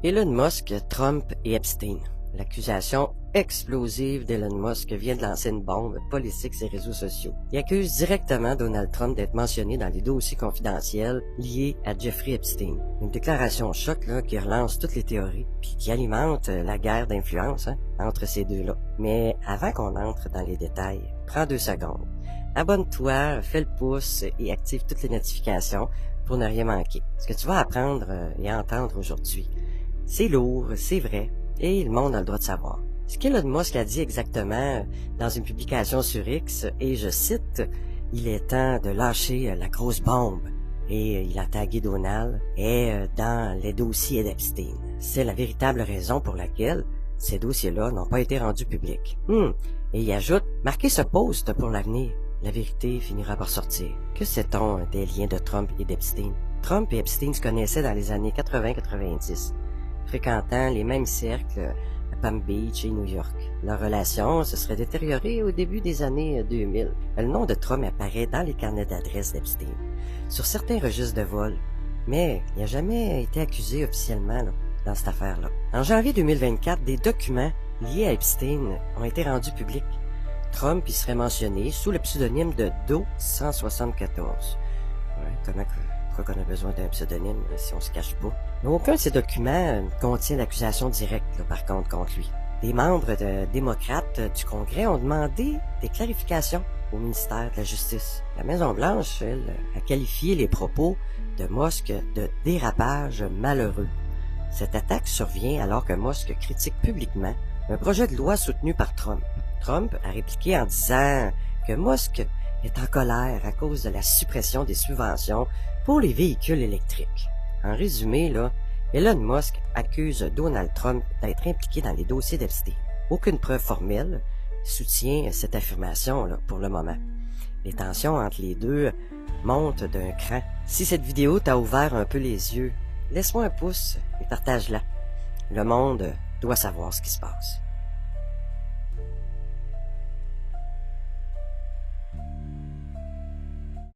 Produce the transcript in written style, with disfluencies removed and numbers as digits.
Elon Musk, Trump et Epstein. L'accusation explosive d'Elon Musk vient de lancer une bombe politique sur les réseaux sociaux. Il accuse directement Donald Trump d'être mentionné dans les dossiers confidentiels liés à Jeffrey Epstein. Une déclaration choc qui relance toutes les théories puis qui alimente la guerre d'influence entre ces deux-là. Mais avant qu'on entre dans les détails, prends 2 secondes. Abonne-toi, fais le pouce et active toutes les notifications pour ne rien manquer. Ce que tu vas apprendre et entendre aujourd'hui, c'est lourd, c'est vrai, et le monde a le droit de savoir. Ce qu'Elon Musk a dit exactement dans une publication sur X, et je cite, « Il est temps de lâcher la grosse bombe », et il a tagué Donald, est dans les dossiers d'Epstein. C'est la véritable raison pour laquelle ces dossiers-là n'ont pas été rendus publics. Et il ajoute, « Marquez ce post pour l'avenir. La vérité finira par sortir. » Que sait-on des liens de Trump et d'Epstein? Trump et Epstein se connaissaient dans les années 80-90. Fréquentant les mêmes cercles à Palm Beach et New York. Leur relation se serait détériorée au début des années 2000. Le nom de Trump apparaît dans les carnets d'adresses d'Epstein, sur certains registres de vol, mais il n'a jamais été accusé officiellement dans cette affaire-là. En janvier 2024, des documents liés à Epstein ont été rendus publics. Trump y serait mentionné sous le pseudonyme de Do 174. Pourquoi qu'on a besoin d'un pseudonyme si on se cache pas? Mais aucun de ces documents contient d'accusation directe, par contre lui. Des membres démocrates du Congrès ont demandé des clarifications au ministère de la Justice. La Maison-Blanche, elle, a qualifié les propos de Musk de dérapage malheureux. Cette attaque survient alors que Musk critique publiquement un projet de loi soutenu par Trump. Trump a répliqué en disant que Musk est en colère à cause de la suppression des subventions pour les véhicules électriques. En résumé, Elon Musk accuse Donald Trump d'être impliqué dans les dossiers d'Epstein. Aucune preuve formelle soutient cette affirmation pour le moment. Les tensions entre les deux montent d'un cran. Si cette vidéo t'a ouvert un peu les yeux, laisse-moi un pouce et partage-la. Le monde doit savoir ce qui se passe.